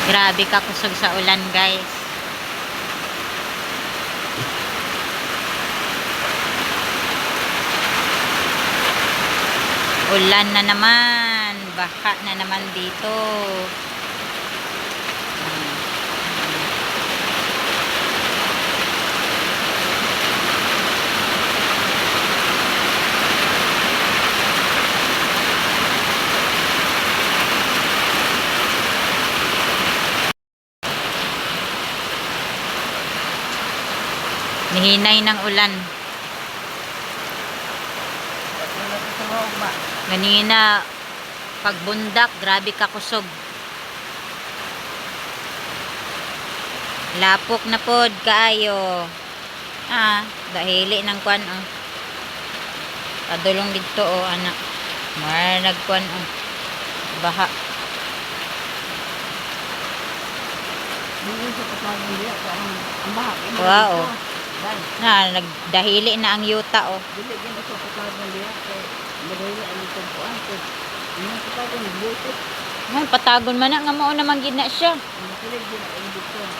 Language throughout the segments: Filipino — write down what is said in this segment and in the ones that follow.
Grabe ka kusog sa ulan, guys. Ulan na naman. Baka na naman dito. Nihinay ng ulan. Ganina pagbundak, grabe ka kusog. Lapok na pod kaayo. Dahili ng kwan oh. Padulong dito oh, anak. Mar nagkwan oh. Baha. Wow. Nagdahili na ang yuta oh. Patagon man na nga mao naman gid na siya.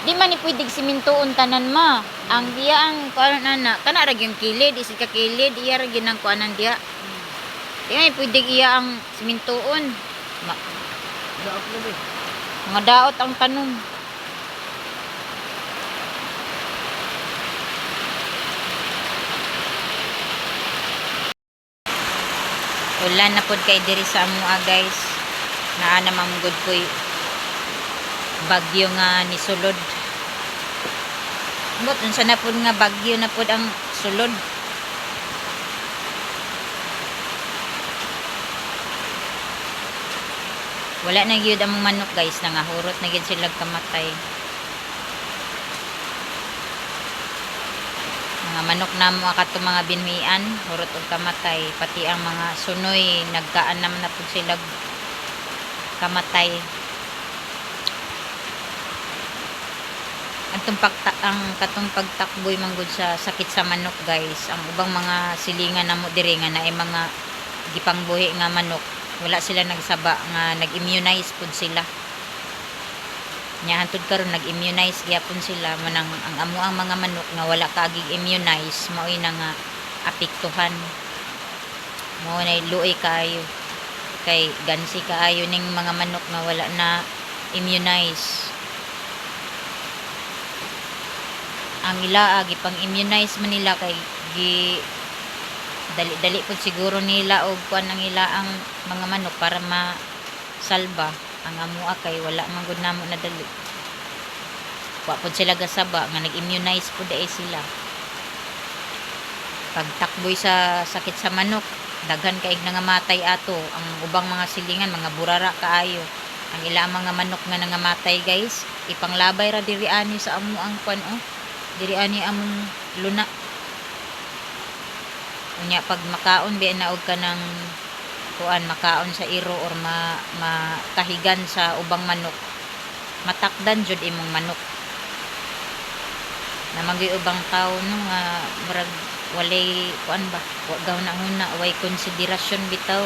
Di man ni pwedeng simintoon tanan ma. Ang diya ang kuan ana, kana ra gyud kilid, isig ka kilid, iya ra gyud ang kuanan diya. Di man pwedeng iya ang simintoon. Mga daot ang tanom. Ulan na pod kay diri sa amoa guys. Naa na mamgod koy bagyo nga ni sulod. But unsa na pod nga bagyo na pod ang sulod. Wala na gyud ang manok guys, nangahurot na gyud sila kamatay. Mga manok na mo akato mga binhian, hurot og kamatay, pati ang mga sunoy nagkaanam na pud sila kamatay. Ang katong pagtakboy manggod sa sakit sa manok guys, ang ubang mga silingan namo diri nga naay mga gipangbuhi nga manok, wala sila nagsaba nga nag-immunize pud sila. Nya hantud karon nag-immunize gyapon sila manang ang amo ang mga manok nga wala kaagig immunize maoy na nga apektuhan. Mao nay luoy kayo kay gansi kaayo ning mga manok nga wala na immunize. Ang ila gipang immunize man nila kay gi dali-dali pud siguro nila og kuan ang ila ang mga manok para masalba. Ang amua kay wala man gud namo nadali. Wa pud sila gasaba nga nag-immunize pud ay sila. Pagtakboy sa sakit sa manok, daghan kaig nangamatay ato. Ang ubang mga silingan mga burara kaayo. Ang ila mga manok nga nangamatay guys, ipanglabay ra diri ani sa amo ang kwan oh. Diri ani among luna. Unya pag makaon bi na og kanang kuan makaon sa iro or matahigan sa ubang manok, matakdan jud imong manok. Namagay ubang tao no nga murag walay kuan ba, wa gaw na huna way konsiderasyon bitaw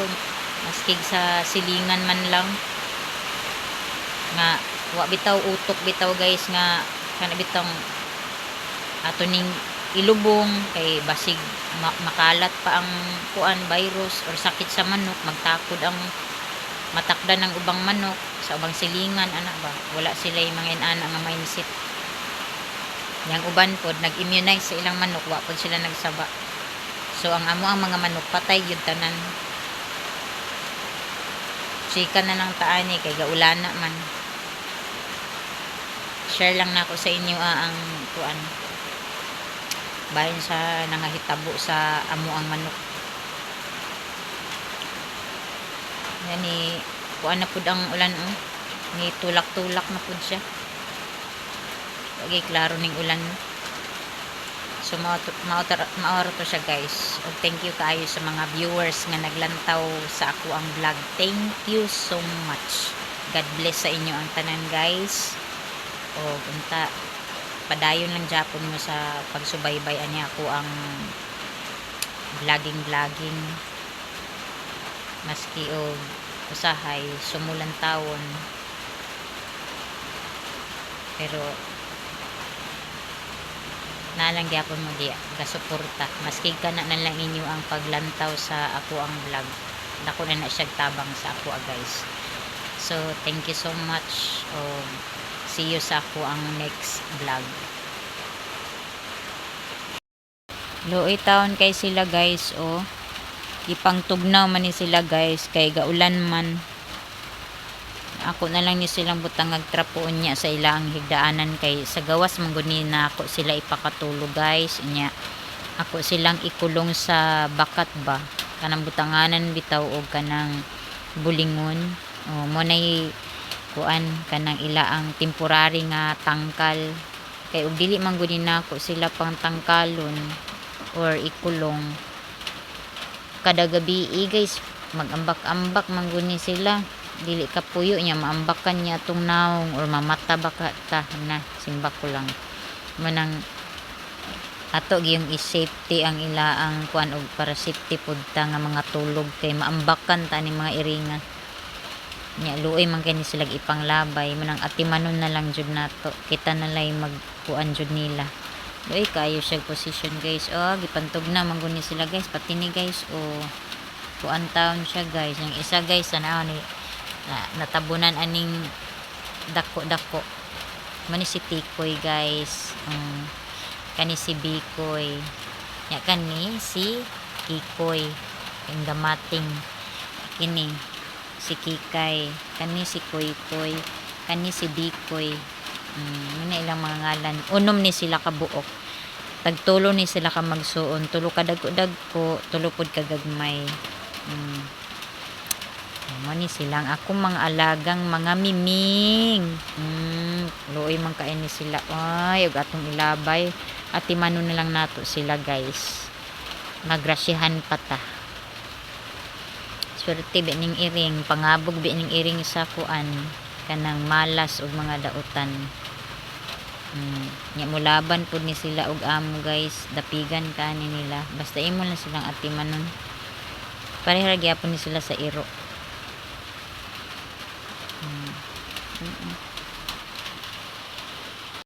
maskig sa silingan man lang nga wa bitaw utok bitaw guys nga kana bitaw ato ning ilubong kay basig makalat pa ang kuan virus or sakit sa manok, magtakod ang matakdan ng ubang manok sa ubang silingan ana ba, wala sila yung mga inana nga mindset. Yang uban pod nag-immunize sa ilang manok, wa pod sila nagsaba. So ang amo ang mga manok patay gyud tanan. Sika na ng taani kay gaulana man. Share lang nako sa inyo ang kuan bahin sa nangahitabo sa amo ang manok. Yan ni kuan na pud ang ulan oh. Ni tulak-tulak na pud siya. Lagi klaro ning ulan. So maoro to siya guys. Og thank you kaayo sa mga viewers nga naglantaw sa ako ang vlog. Thank you so much. God bless sa inyo ang tanan guys. O unta padayon lang japon mo sa pagsubaybay ani ako ang vlogging maski og usahay sumulan tawon pero nalang gyapon mo diya gasuporta maski kana na lang inyo ang paglantaw sa ako ang vlog, dako na siya tabang sa ako guys. So thank you so much, see you sa ako ang next vlog. Luoy taon kay sila guys, ipangtugnaw man ni sila guys kay gaulan man. Ako na lang ni silang butang agtrapoon niya sa ilang higdaanan kay sa gawas man gud ni na ako sila ipakatulog guys nya. Ako silang ikulong sa bakat ba kanang butanganan bitaw og kanang bulingon. Mo nay kuan kanang ilaang temporary nga tangkal kay og dili man gud ni na ako sila pang tangkalon or ikulong kada gabi guys, magambak-ambak man gud ni sila. Dili ka puyo niya maambakan niya atong naong or mamata baka ta na simbak ko lang manang ato giyong i-safety ang ilaang kuan og para safety pud ta nga mga tulog kay maambakan ta ni mga iringa nya. Luoy man kay ni sila ipanglabay manang atimanon na lang jud nato kita na lay magkuan jud nila. Luoy kayo siya position guys, gipantog na man gud ni sila guys pati ni guys kuan taon siya guys. Yung isa guys sana ni natabunan aning dako-dako man si Tikoy guys, kani si Bikoy nya kani si Kikoy ang gamating kini si Kikay kani si Koy-koy kani si Bikoy. Muna ilang mga ngalan unom ni sila kabuok tagtulo ni sila ka magsuon tulo ka dagko tulo pud kagagmay. Mo ni silang ako mga alagang mga miming. Luoy man kain ni sila ay ug atong ilabay at imano na lang nato sila guys magrasyahan pata. Swerte bining iring pangabog bining iring sa kuan kanang malas ug mga dautan. Nya mulaban pud ni sila og amo guys dapigan kani nila basta imo lang silang atimanon pareha gyapon ni sila sa iro.